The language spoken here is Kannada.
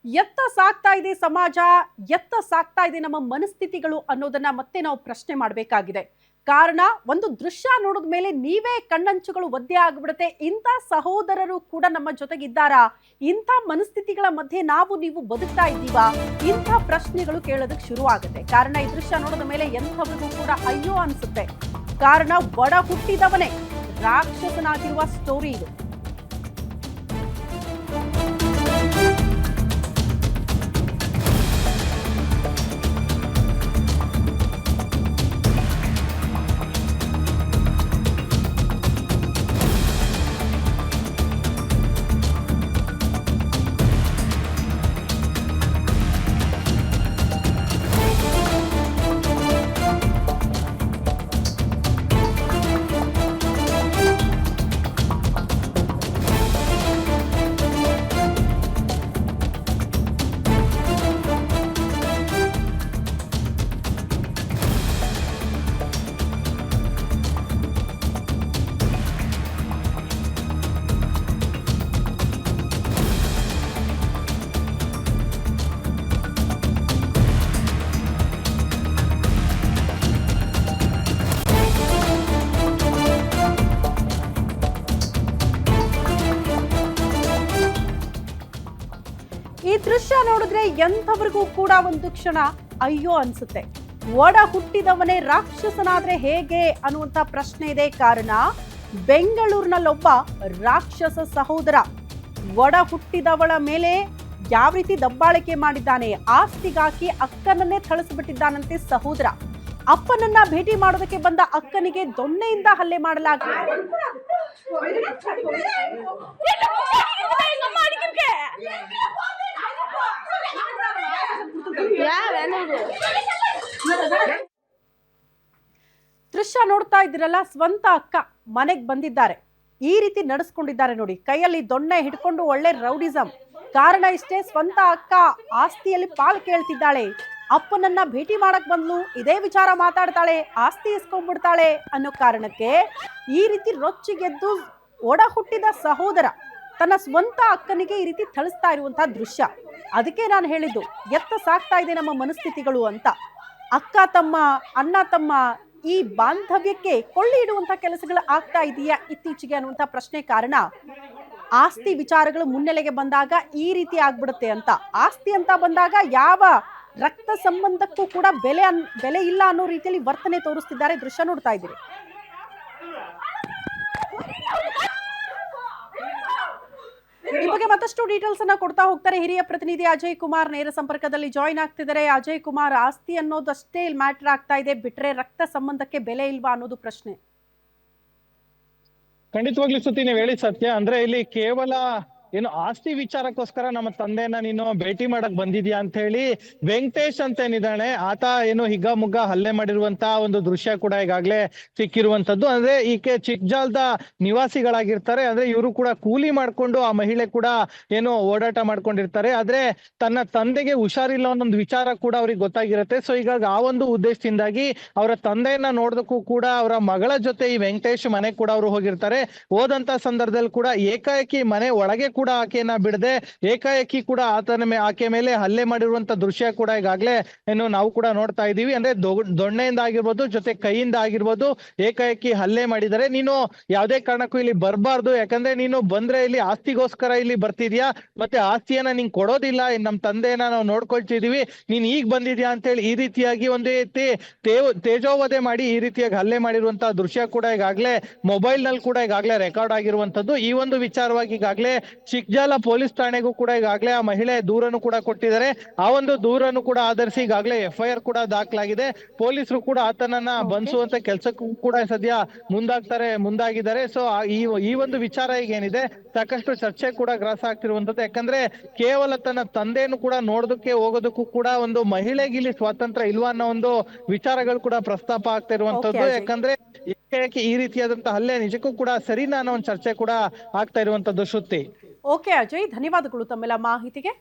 ಎತ್ತ ಸಾಗ್ತಾ ಇದೆ ಸಮಾಜ, ಎತ್ತ ಸಾಗ್ತಾ ಇದೆ ನಮ್ಮ ಮನಸ್ಥಿತಿಗಳು ಅನ್ನೋದನ್ನ ಮತ್ತೆ ನಾವು ಪ್ರಶ್ನೆ ಮಾಡಬೇಕಾಗಿದೆ. ಕಾರಣ ಒಂದು ದೃಶ್ಯ ನೋಡಿದ ಮೇಲೆ ನೀವೇ ಕಣ್ಣಂಚುಗಳು ಒದ್ದೆ ಆಗ್ಬಿಡುತ್ತೆ. ಇಂಥ ಸಹೋದರರು ಕೂಡ ನಮ್ಮ ಜೊತೆಗಿದ್ದಾರಾ? ಇಂಥ ಮನಸ್ಥಿತಿಗಳ ಮಧ್ಯೆ ನಾವು ನೀವು ಬದುಕ್ತಾ ಇದ್ದೀವಾ? ಇಂಥ ಪ್ರಶ್ನೆಗಳು ಕೇಳೋದಕ್ಕೆ ಶುರು ಆಗುತ್ತೆ. ಕಾರಣ ಈ ದೃಶ್ಯ ನೋಡಿದ ಮೇಲೆ ಎಂಥವ್ರಿಗೂ ಕೂಡ ಅಯ್ಯೋ ಅನ್ಸುತ್ತೆ. ಕಾರಣ ಒಡ ಹುಟ್ಟಿದವನೇ ರಾಕ್ಷಸನಾಗಿರುವ ಸ್ಟೋರಿ ಇದು. ಈ ದೃಶ್ಯ ನೋಡಿದ್ರೆ ಎಂಥವ್ರಿಗೂ ಕೂಡ ಒಂದು ಕ್ಷಣ ಅಯ್ಯೋ ಅನ್ಸುತ್ತೆ. ಒಡ ಹುಟ್ಟಿದವನೇ ರಾಕ್ಷಸನಾದ್ರೆ ಹೇಗೆ ಅನ್ನುವಂತ ಪ್ರಶ್ನೆ ಇದೆ. ಕಾರಣ ಬೆಂಗಳೂರಿನಲ್ಲೊಬ್ಬ ರಾಕ್ಷಸ ಸಹೋದರ ಒಡ ಹುಟ್ಟಿದವಳ ಮೇಲೆ ಯಾವ ರೀತಿ ದಬ್ಬಾಳಿಕೆ ಮಾಡಿದ್ದಾನೆ, ಆಸ್ತಿಗಾಕಿ ಅಕ್ಕನನ್ನೇ ಥಳಿಸ್ಬಿಟ್ಟಿದ್ದಾನಂತೆ ಸಹೋದರ. ಅಪ್ಪನನ್ನ ಭೇಟಿ ಮಾಡೋದಕ್ಕೆ ಬಂದ ಅಕ್ಕನಿಗೆ ದೊಣ್ಣೆಯಿಂದ ಹಲ್ಲೆ ಮಾಡಲಾಗಿದೆ. ದೃಶ್ಯ ನೋಡ್ತಾ ಇದ್ದೀರಲ್ಲ, ಸ್ವಂತ ಅಕ್ಕ ಮನೆಗ್ ಬಂದಿದ್ದಾರೆ, ಈ ರೀತಿ ನಡೆಸ್ಕೊಂಡಿದ್ದಾರೆ ನೋಡಿ. ಕೈಯಲ್ಲಿ ದೊಣ್ಣೆ ಹಿಡ್ಕೊಂಡು ಒಳ್ಳೆ ರೌಡಿಸಂ. ಕಾರಣ ಇಷ್ಟೇ, ಸ್ವಂತ ಅಕ್ಕ ಆಸ್ತಿಯಲ್ಲಿ ಪಾಲ್ ಕೇಳ್ತಿದ್ದಾಳೆ. ಅಪ್ಪನನ್ನ ಭೇಟಿ ಮಾಡಕ್ ಬಂದ್ಲು, ಇದೇ ವಿಚಾರ ಮಾತಾಡ್ತಾಳೆ, ಆಸ್ತಿ ಇಸ್ಕೊಂಡ್ಬಿಡ್ತಾಳೆ ಅನ್ನೋ ಕಾರಣಕ್ಕೆ ಈ ರೀತಿ ರೊಚ್ಚಿಗೆದ್ದು ಒಡ ಹುಟ್ಟಿದ ಸಹೋದರ ತನ್ನ ಸ್ವಂತ ಅಕ್ಕನಿಗೆ ಈ ರೀತಿ ಥಳಿಸ್ತಾ ಇರುವಂತಹ ದೃಶ್ಯ. ಅದಕ್ಕೆ ನಾನು ಹೇಳಿದ್ದು, ಎತ್ತ ಸಾಗ್ತಾ ಇದೆ ನಮ್ಮ ಮನಸ್ಥಿತಿಗಳು ಅಂತ. ಅಕ್ಕ ತಮ್ಮ, ಅಣ್ಣ ತಮ್ಮ ಈ ಬಾಂಧವ್ಯಕ್ಕೆ ಕೊಳ್ಳಿ ಇಡುವಂತ ಕೆಲಸಗಳು ಆಗ್ತಾ ಇದೆಯಾ ಇತ್ತೀಚೆಗೆ ಅನ್ನುವಂತ ಪ್ರಶ್ನೆ. ಕಾರಣ ಆಸ್ತಿ ವಿಚಾರಗಳು ಮುನ್ನೆಲೆಗೆ ಬಂದಾಗ ಈ ರೀತಿ ಆಗ್ಬಿಡುತ್ತೆ ಅಂತ. ಆಸ್ತಿ ಅಂತ ಬಂದಾಗ ಯಾವ ರಕ್ತ ಸಂಬಂಧಕ್ಕೂ ಕೂಡ ಬೆಲೆ ಇಲ್ಲ ಅನ್ನೋ ರೀತಿಯಲ್ಲಿ ವರ್ತನೆ ತೋರಿಸ್ತಿದ್ದಾರೆ. ದೃಶ್ಯ ನೋಡ್ತಾ ಇದ್ದೀರಿ. ಈ ಬಗ್ಗೆ ಮತ್ತಷ್ಟು ಡೀಟೇಲ್ಸ್ ಅನ್ನ ಕೊಡ್ತಾ ಹೋಗ್ತಾರೆ ಹಿರಿಯ ಪ್ರತಿನಿಧಿ ಅಜಯ್ ಕುಮಾರ್. ನೇರ ಸಂಪರ್ಕದಲ್ಲಿ ಜಾಯಿನ್ ಆಗ್ತಿದ್ದಾರೆ. ಅಜಯ್ ಕುಮಾರ್, ಆಸ್ತಿ ಅನ್ನೋದಷ್ಟೇ ಇಲ್ಲಿ ಮ್ಯಾಟರ್ ಆಗ್ತಾ ಇದೆ, ಬಿಟ್ರೆ ರಕ್ತ ಸಂಬಂಧಕ್ಕೆ ಬೆಲೆ ಇಲ್ವಾ ಅನ್ನೋದು ಪ್ರಶ್ನೆ. ಖಂಡಿತವಾಗ್ಲೂ ಸುತ್ತಿ ನೀವು ಹೇಳಿ ಸತ್ಯ. ಅಂದ್ರೆ ಇಲ್ಲಿ ಕೇವಲ ಏನು ಆಸ್ತಿ ವಿಚಾರಕ್ಕೋಸ್ಕರ ನಮ್ಮ ತಂದೆಯನ್ನ ನೀನು ಭೇಟಿ ಮಾಡಕ್ ಬಂದಿದ್ಯಾ ಅಂತ ಹೇಳಿ ವೆಂಕಟೇಶ್ ಅಂತ ಏನಿದ್ದಾನೆ ಆತ ಏನು ಹಿಗ್ಗಾಮುಗ್ಗಾ ಹಲ್ಲೆ ಮಾಡಿರುವಂತ ಒಂದು ದೃಶ್ಯ ಕೂಡ ಈಗಾಗ್ಲೇ ಸಿಕ್ಕಿರುವಂತದ್ದು. ಅಂದ್ರೆ ಈಕೆ ಚಿಕ್ಕಜಾಲದ ನಿವಾಸಿಗಳಾಗಿರ್ತಾರೆ. ಅಂದ್ರೆ ಇವರು ಕೂಡ ಕೂಲಿ ಮಾಡ್ಕೊಂಡು ಆ ಮಹಿಳೆ ಕೂಡ ಏನು ಓಡಾಟ ಮಾಡ್ಕೊಂಡಿರ್ತಾರೆ. ಆದ್ರೆ ತನ್ನ ತಂದೆಗೆ ಹುಷಾರಿಲ್ಲ ಅನ್ನೊಂದು ವಿಚಾರ ಕೂಡ ಅವ್ರಿಗೆ ಗೊತ್ತಾಗಿರುತ್ತೆ. ಸೊ ಹೀಗಾಗಿ ಆ ಒಂದು ಉದ್ದೇಶದಿಂದಾಗಿ ಅವರ ತಂದೆಯನ್ನ ನೋಡೋದಕ್ಕೂ ಕೂಡ ಅವರ ಮಗಳ ಜೊತೆ ಈ ವೆಂಕಟೇಶ್ ಮನೆ ಕೂಡ ಅವರು ಹೋಗಿರ್ತಾರೆ. ಹೋದಂತ ಸಂದರ್ಭದಲ್ಲಿ ಕೂಡ ಏಕಾಏಕಿ ಮನೆ ಒಳಗೆ ಕೂಡ ಆಕೆಯನ್ನ ಬಿಡದೆ ಏಕಾಏಕಿ ಕೂಡ ಆಕೆ ಮೇಲೆ ಹಲ್ಲೆ ಮಾಡಿರುವಂತ ದೃಶ್ಯ ಕೂಡ ಈಗಾಗ್ಲೇ ಏನು ನಾವು ಕೂಡ ನೋಡ್ತಾ ಇದೀವಿ. ಅಂದ್ರೆ ದೊಣ್ಣೆಯಿಂದ ಆಗಿರ್ಬೋದು, ಜೊತೆ ಕೈಯಿಂದ ಆಗಿರ್ಬೋದು, ಏಕಾಏಕಿ ಹಲ್ಲೆ ಮಾಡಿದರೆ. ನೀನು ಯಾವ್ದೇ ಕಾರಣಕ್ಕೂ ಇಲ್ಲಿ ಬರಬಾರ್ದು, ಯಾಕಂದ್ರೆ ನೀನು ಬಂದ್ರೆ ಇಲ್ಲಿ ಆಸ್ತಿಗೋಸ್ಕರ ಇಲ್ಲಿ ಬರ್ತಿದ್ಯಾ, ಮತ್ತೆ ಆಸ್ತಿಯನ್ನ ನಿಂಗೆ ಕೊಡೋದಿಲ್ಲ, ನಮ್ ತಂದೆಯನ್ನ ನಾವು ನೋಡ್ಕೊಳ್ತಿದೀವಿ, ನೀನ್ ಈಗ ಬಂದಿದ್ಯಾ ಅಂತ ಹೇಳಿ ಈ ರೀತಿಯಾಗಿ ಒಂದು ರೀತಿ ತೇಜೋವಧೆ ಮಾಡಿ ಈ ರೀತಿಯಾಗಿ ಹಲ್ಲೆ ಮಾಡಿರುವಂತಹ ದೃಶ್ಯ ಕೂಡ ಈಗಾಗ್ಲೇ ಮೊಬೈಲ್ ನಲ್ಲಿ ಕೂಡ ಈಗಾಗ್ಲೇ ರೆಕಾರ್ಡ್ ಆಗಿರುವಂತದ್ದು. ಈ ಒಂದು ವಿಚಾರವಾಗಿ ಈಗಾಗ್ಲೇ ಚಿಕ್ಕಜಾಲ ಪೊಲೀಸ್ ಠಾಣೆಗೂ ಕೂಡ ಈಗಾಗಲೇ ಆ ಮಹಿಳೆ ದೂರನ್ನು ಕೂಡ ಕೊಟ್ಟಿದ್ದಾರೆ. ಆ ಒಂದು ದೂರನ್ನು ಕೂಡ ಆಧರಿಸಿ ಈಗಾಗಲೇ FIR ಕೂಡ ದಾಖಲಾಗಿದೆ. ಪೊಲೀಸರು ಕೂಡ ಆತನನ್ನ ಬಂಧಿಸುವಂತ ಕೆಲಸಕ್ಕೂ ಕೂಡ ಸದ್ಯ ಮುಂದಾಗಿದ್ದಾರೆ. ಸೊ ಈ ಒಂದು ವಿಚಾರ ಈಗ ಏನಿದೆ ಸಾಕಷ್ಟು ಚರ್ಚೆ ಕೂಡ ಗ್ರಾಸ ಆಗ್ತಿರುವಂತದ್ದು. ಯಾಕಂದ್ರೆ ಕೇವಲ ತನ್ನ ತಂದೆಯನ್ನು ಕೂಡ ನೋಡೋದಕ್ಕೆ ಹೋಗೋದಕ್ಕೂ ಕೂಡ ಒಂದು ಮಹಿಳೆಗೆ ಇಲ್ಲಿ ಸ್ವಾತಂತ್ರ್ಯ ಇಲ್ವಾ ಅನ್ನೋ ಒಂದು ವಿಚಾರಗಳು ಕೂಡ ಪ್ರಸ್ತಾಪ ಆಗ್ತಾ ಇರುವಂತದ್ದು. ಯಾಕಂದ್ರೆ ಏಕೆ ಈ ರೀತಿಯಾದಂತಹ ಹಲ್ಲೆ ನಿಜಕ್ಕೂ ಕೂಡ ಸರಿನಾ ಅನ್ನೋ ಒಂದು ಚರ್ಚೆ ಕೂಡ ಆಗ್ತಾ ಇರುವಂತದ್ದು. ಶ್ರುತಿ. ಓಕೆ ಅಜಯ್, ಧನ್ಯವಾದಗಳು ತಮ್ಮೆಲ್ಲ ಮಾಹಿತಿಗೆ.